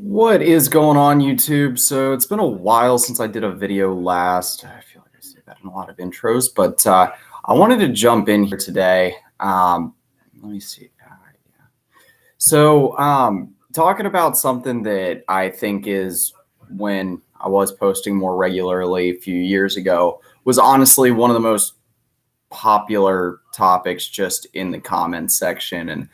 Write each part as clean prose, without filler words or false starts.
What is going on, YouTube? So it's been a while since I did a video last. I feel like I say that in a lot of intros, but I wanted to jump in here today. Let me see. Yeah. So talking about something that I think is when I was posting more regularly a few years ago was honestly one of the most popular topics just in the comments section. And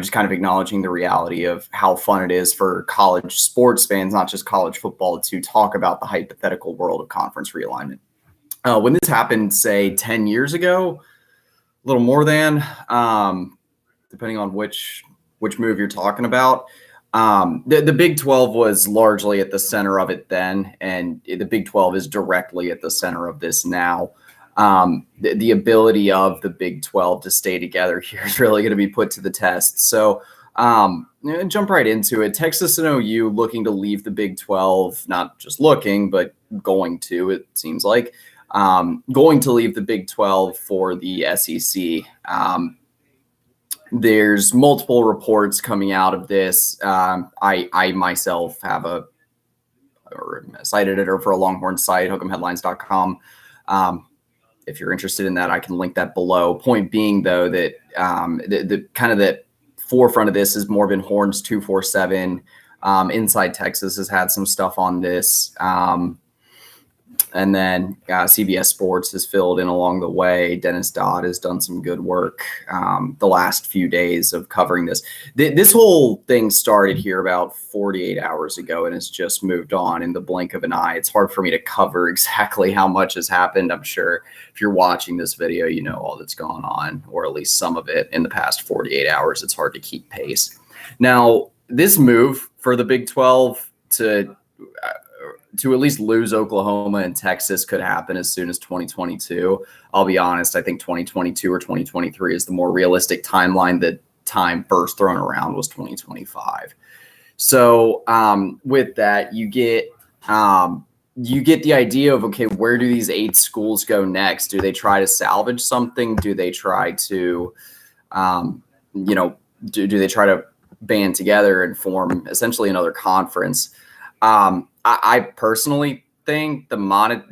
just kind of acknowledging the reality of how fun it is for college sports fans, not just college football, to talk about the hypothetical world of conference realignment. When this happened, say 10 years ago, a little more than, depending on which move you're talking about, the Big 12 was largely at the center of it then, and the Big 12 is directly at the center of this now. The ability of the Big 12 to stay together here is really going to be put to the test. So jump right into it. Texas and OU looking to leave the Big 12, not just looking, but going to, it seems like, going to leave the Big 12 for the SEC. There's multiple reports coming out of this. I myself have a site editor for a Longhorn site, hook'emheadlines.com. If you're interested in that, I can link that below. Point being, though, that the kind of the forefront of this has more been Horns 247. Inside Texas has had some stuff on this. And then CBS Sports has filled in along the way. Dennis Dodd has done some good work the last few days of covering this. This whole thing started here about 48 hours ago and has just moved on in the blink of an eye. It's hard for me to cover exactly how much has happened. I'm sure if you're watching this video, you know all that's gone on, or at least some of it in the past 48 hours. It's hard to keep pace. Now, this move for the Big 12 to at least lose Oklahoma and Texas could happen as soon as 2022. I'll be honest, I think 2022 or 2023 is the more realistic timeline. The time first thrown around was 2025. So with that, you get the idea of, okay, where do these 8 schools go next? Do they try to salvage something? Do they try to, do they try to band together and form essentially another conference? I personally think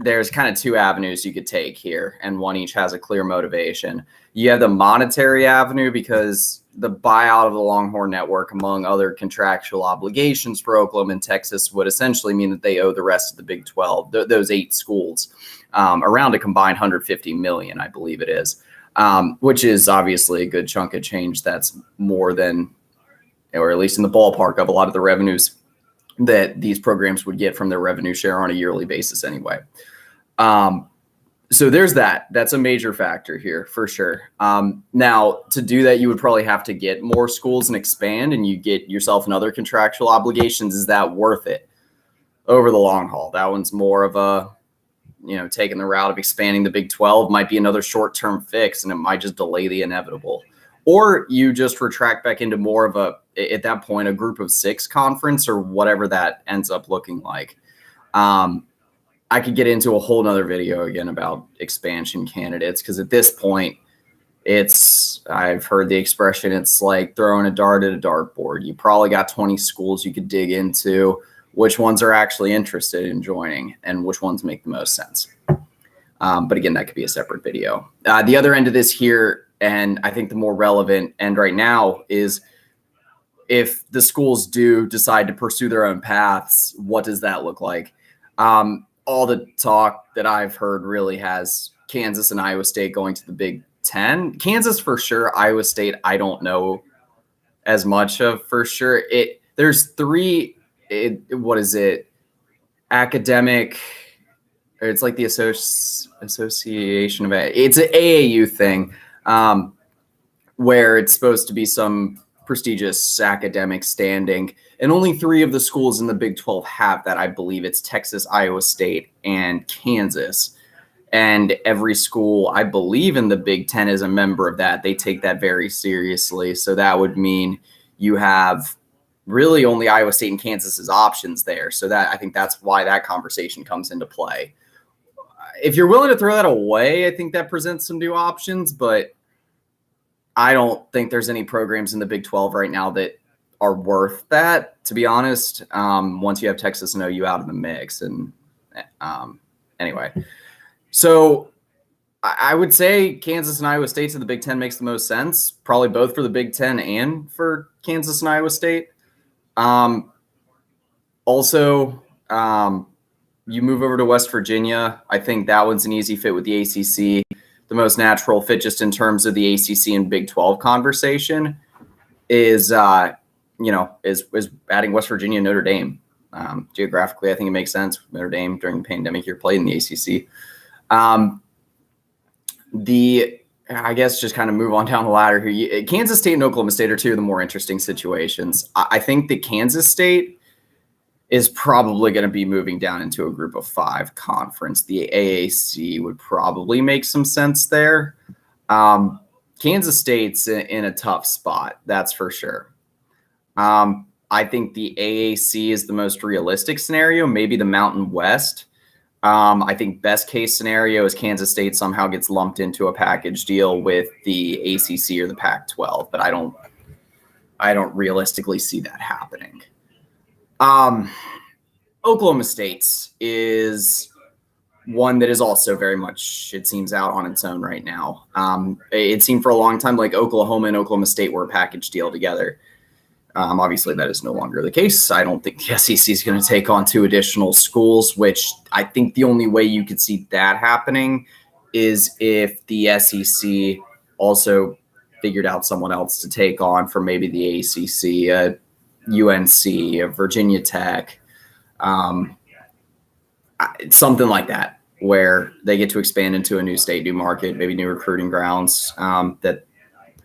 there's kind of 2 avenues you could take here, and one each has a clear motivation. You have the monetary avenue, because the buyout of the Longhorn Network, among other contractual obligations for Oklahoma and Texas, would essentially mean that they owe the rest of the Big 12, those 8 schools, around a combined $150 million, I believe it is, which is obviously a good chunk of change. That's more than, or at least in the ballpark of, a lot of the revenues that these programs would get from their revenue share on a yearly basis anyway. So there's that. That's a major factor here for sure. Now, to do that, you would probably have to get more schools and expand, and you get yourself another contractual obligations. Is that worth it over the long haul? That one's more of a, taking the route of expanding the Big 12 might be another short-term fix, and it might just delay the inevitable. Or you just retract back into more of at that point, a group of 6 conference, or whatever that ends up looking like. I could get into a whole nother video again about expansion candidates, because at this point, I've heard the expression, it's like throwing a dart at a dartboard. You probably got 20 schools you could dig into. Which ones are actually interested in joining, and which ones make the most sense? But again, that could be a separate video. The other end of this here, and I think the more relevant end right now, is if the schools do decide to pursue their own paths, what does that look like? All the talk that I've heard really has Kansas and Iowa State going to the Big 10. Kansas for sure. Iowa State, I don't know as much of for sure. There's 3. What is it? Academic. It's like the association of it's an AAU thing, where it's supposed to be some prestigious academic standing, and only 3 of the schools in the Big 12 have that. I believe it's Texas, Iowa State, and Kansas. And every school, I believe, in the Big 10 is a member of that. They take that very seriously. So that would mean you have really only Iowa State and Kansas as options there. So I think that's why that conversation comes into play. If you're willing to throw that away, I think that presents some new options, but I don't think there's any programs in the Big 12 right now that are worth that, to be honest. Once you have Texas and OU out of the mix, and anyway, so I would say Kansas and Iowa State to the Big Ten makes the most sense, probably both for the Big Ten and for Kansas and Iowa State. Also, you move over to West Virginia. I think that one's an easy fit with the ACC. The most natural fit, just in terms of the ACC and Big 12 conversation, is adding West Virginia and Notre Dame. Geographically, I think it makes sense. Notre Dame during the pandemic year played in the ACC. I guess just kind of move on down the ladder here. Kansas State and Oklahoma State are two of the more interesting situations. I think that Kansas State is probably going to be moving down into a group of 5 conference. The AAC would probably make some sense there. Kansas State's in a tough spot, that's for sure. I think the AAC is the most realistic scenario, maybe the Mountain West. I think best case scenario is Kansas State somehow gets lumped into a package deal with the ACC or the Pac-12, but I don't realistically see that happening. Oklahoma State is one that is also very much, it seems, out on its own right now. It seemed for a long time like Oklahoma and Oklahoma State were a package deal together. Obviously, that is no longer the case. I don't think the SEC is going to take on 2 additional schools, which I think the only way you could see that happening is if the SEC also figured out someone else to take on from maybe the ACC, UNC, Virginia Tech, something like that, where they get to expand into a new state, new market, maybe new recruiting grounds that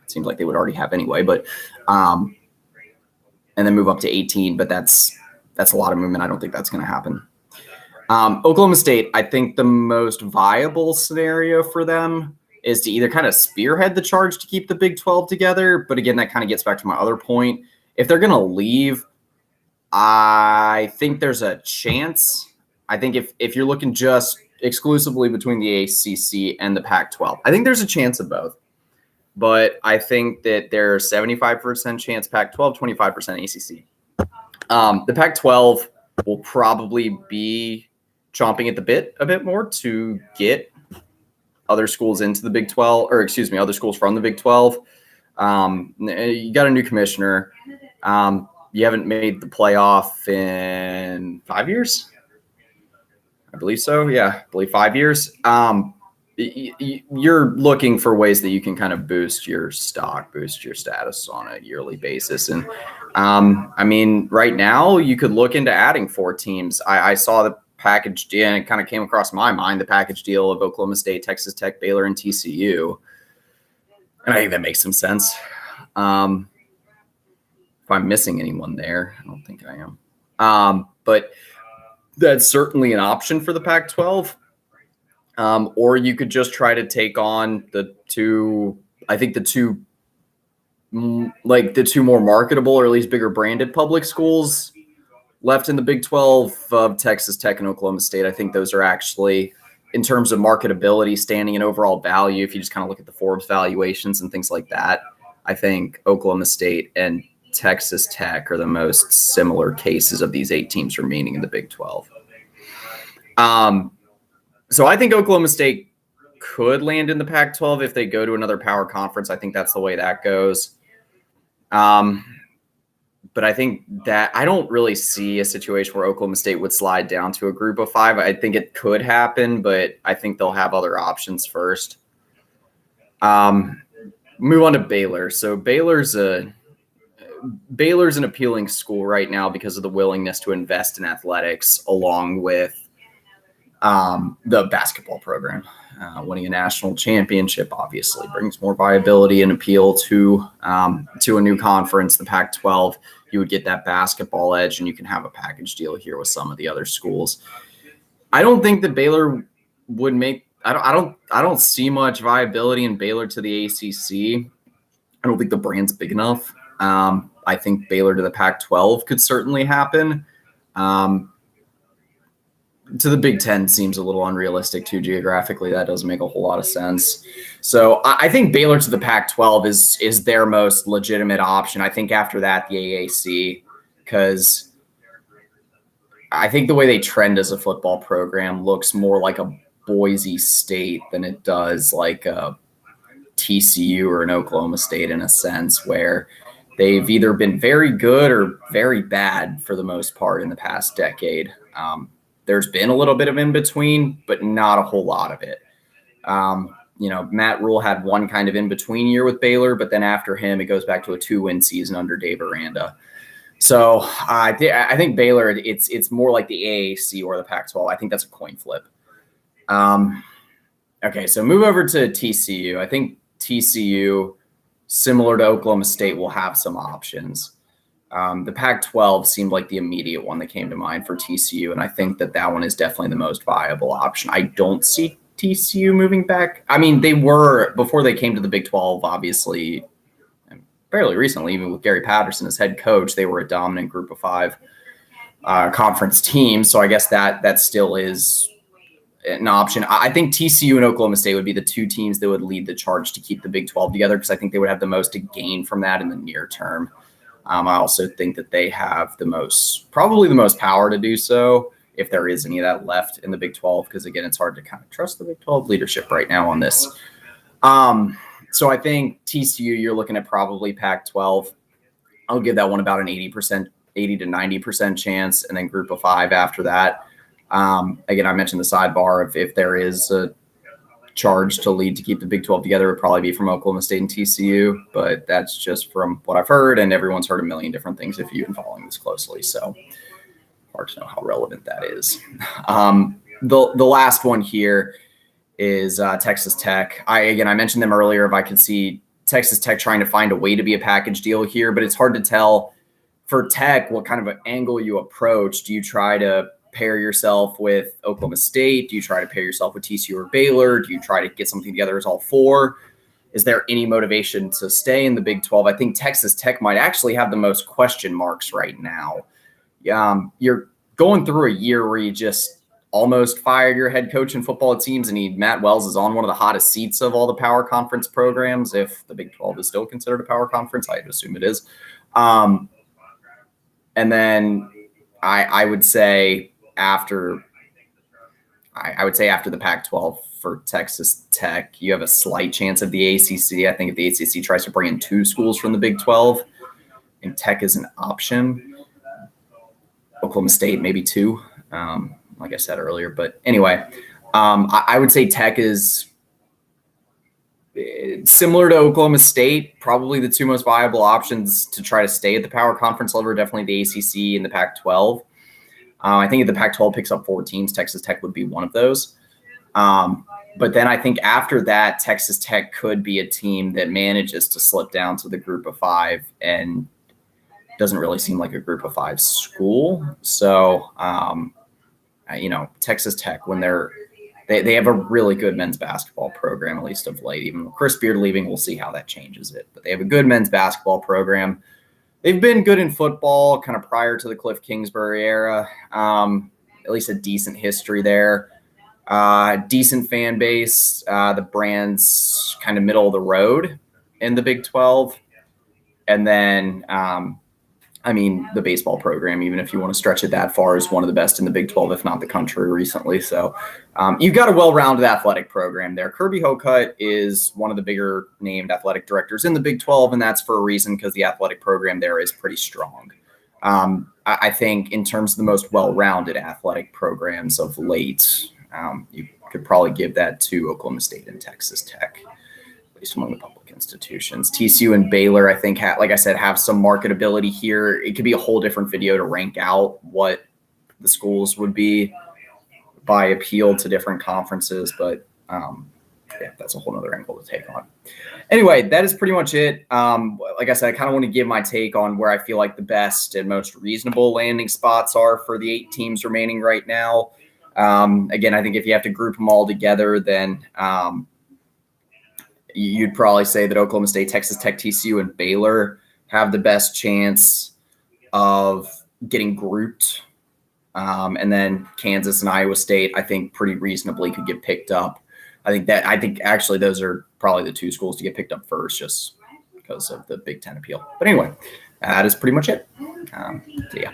seems like they would already have anyway, but and then move up to 18, but that's a lot of movement. I don't think that's going to happen. Oklahoma State, I think the most viable scenario for them is to either kind of spearhead the charge to keep the Big 12 together, but again, that kind of gets back to my other point. If they're going to leave, I think there's a chance. I think if you're looking just exclusively between the ACC and the Pac-12, I think there's a chance of both. But I think that there's 75% chance Pac-12, 25% ACC. The Pac-12 will probably be chomping at the bit a bit more to get other schools into the Big 12, or excuse me, other schools from the Big 12. You got a new commissioner. You haven't made the playoff in 5 years? I believe so. Yeah, I believe 5 years. You're looking for ways that you can kind of boost your stock, boost your status on a yearly basis. And I mean, right now you could look into adding 4 teams. I saw the package deal, and it kind of came across my mind, the package deal of Oklahoma State, Texas Tech, Baylor, and TCU. And I think that makes some sense. If I'm missing anyone there, I don't think I am. But that's certainly an option for the Pac-12. Or you could just try to take on the two more marketable, or at least bigger branded public schools left in the Big 12 of Texas Tech and Oklahoma State. I think those are actually, in terms of marketability, standing, and overall value, if you just kind of look at the Forbes valuations and things like that, I think Oklahoma State and Texas Tech are the most similar cases of these 8 teams remaining in the Big 12. So I think Oklahoma State could land in the Pac-12 if they go to another power conference. I think that's the way that goes. But I think that I don't really see a situation where Oklahoma State would slide down to a group of 5. I think it could happen, but I think they'll have other options first. Move on to Baylor. So Baylor's an appealing school right now because of the willingness to invest in athletics, along with the basketball program. Winning a national championship obviously brings more viability and appeal to a new conference, the Pac-12. You would get that basketball edge, and you can have a package deal here with some of the other schools. I don't think that Baylor would make. I don't see much viability in Baylor to the ACC. I don't think the brand's big enough. I think Baylor to the Pac-12 could certainly happen. to the Big Ten seems a little unrealistic too geographically. That doesn't make a whole lot of sense. So I think Baylor to the Pac-12 is their most legitimate option. I think after that, the AAC, because I think the way they trend as a football program looks more like a Boise State than it does like a TCU or an Oklahoma State in a sense, where they've either been very good or very bad for the most part in the past decade. There's been a little bit of in between, but not a whole lot of it. Matt Rule had one kind of in between year with Baylor, but then after him, it goes back to a 2-win season under Dave Aranda. So I think Baylor, it's more like the AAC or the Pac-12. I think that's a coin flip. Okay, so move over to TCU. I think TCU, similar to Oklahoma State, will have some options. The Pac-12 seemed like the immediate one that came to mind for TCU, and I think that one is definitely the most viable option. I don't see TCU moving back. I mean, they were, before they came to the Big 12, obviously, and fairly recently, even with Gary Patterson as head coach, they were a dominant Group of 5 conference team, so I guess that still is an option. I think TCU and Oklahoma State would be the two teams that would lead the charge to keep the Big 12 together, because I think they would have the most to gain from that in the near term. I also think that they have probably the most power to do so, if there is any of that left in the Big 12, because again, it's hard to kind of trust the Big 12 leadership right now on this. So I think TCU, you're looking at probably Pac-12. I'll give that one about an 80 to 90% chance, and then Group of 5 after that. Again, I mentioned the sidebar if there is a charge to lead to keep the Big 12 together, it would probably be from Oklahoma State and TCU, but that's just from what I've heard, and everyone's heard a million different things if you've been following this closely, so hard to know how relevant that is. The last one here is Texas Tech. I mentioned them earlier. If I could see Texas Tech trying to find a way to be a package deal here, but it's hard to tell for Tech what kind of an angle you approach. Do you try to pair yourself with Oklahoma State? Do you try to pair yourself with TCU or Baylor? Do you try to get something together as all four? Is there any motivation to stay in the Big 12? I think Texas Tech might actually have the most question marks right now. You're going through a year where you just almost fired your head coach in football, it seems, and Matt Wells is on one of the hottest seats of all the power conference programs. If the Big 12 is still considered a power conference, I'd assume it is. And then I would say after the Pac-12 for Texas Tech, you have a slight chance of the ACC. I think if the ACC tries to bring in 2 schools from the Big 12, and Tech is an option. Oklahoma State, maybe 2, like I said earlier. But anyway, I would say Tech is similar to Oklahoma State, probably the 2 most viable options to try to stay at the power conference level, definitely the ACC and the Pac-12. I think if the Pac-12 picks up 4 teams, Texas Tech would be one of those. But then I think after that, Texas Tech could be a team that manages to slip down to the Group of 5 and doesn't really seem like a Group of 5 school. So, Texas Tech, when they have a really good men's basketball program, at least of late. Even with Chris Beard leaving, we'll see how that changes it. But they have a good men's basketball program. They've been good in football kind of prior to the Cliff Kingsbury era, at least a decent history there. Decent fan base. The brand's kind of middle of the road in the Big 12. And then, the baseball program, even if you want to stretch it that far, is one of the best in the Big 12, if not the country recently. So you've got a well-rounded athletic program there. Kirby Hocutt is one of the bigger named athletic directors in the Big 12, and that's for a reason, because the athletic program there is pretty strong. I think in terms of the most well-rounded athletic programs of late, you could probably give that to Oklahoma State and Texas Tech, at least among the public institutions. TCU and Baylor, I think, like I said, have some marketability here. It could be a whole different video to rank out what the schools would be by appeal to different conferences, but that's a whole other angle to take on. Anyway, that is pretty much it. Like I said, I kind of want to give my take on where I feel like the best and most reasonable landing spots are for the 8 teams remaining right now. Again, I think if you have to group them all together, then you'd probably say that Oklahoma State, Texas Tech, TCU, and Baylor have the best chance of getting grouped And then Kansas and Iowa State, I think pretty reasonably could get picked up. I think actually those are probably the two schools to get picked up first, just because of the Big Ten appeal. But anyway, that is pretty much it. So yeah.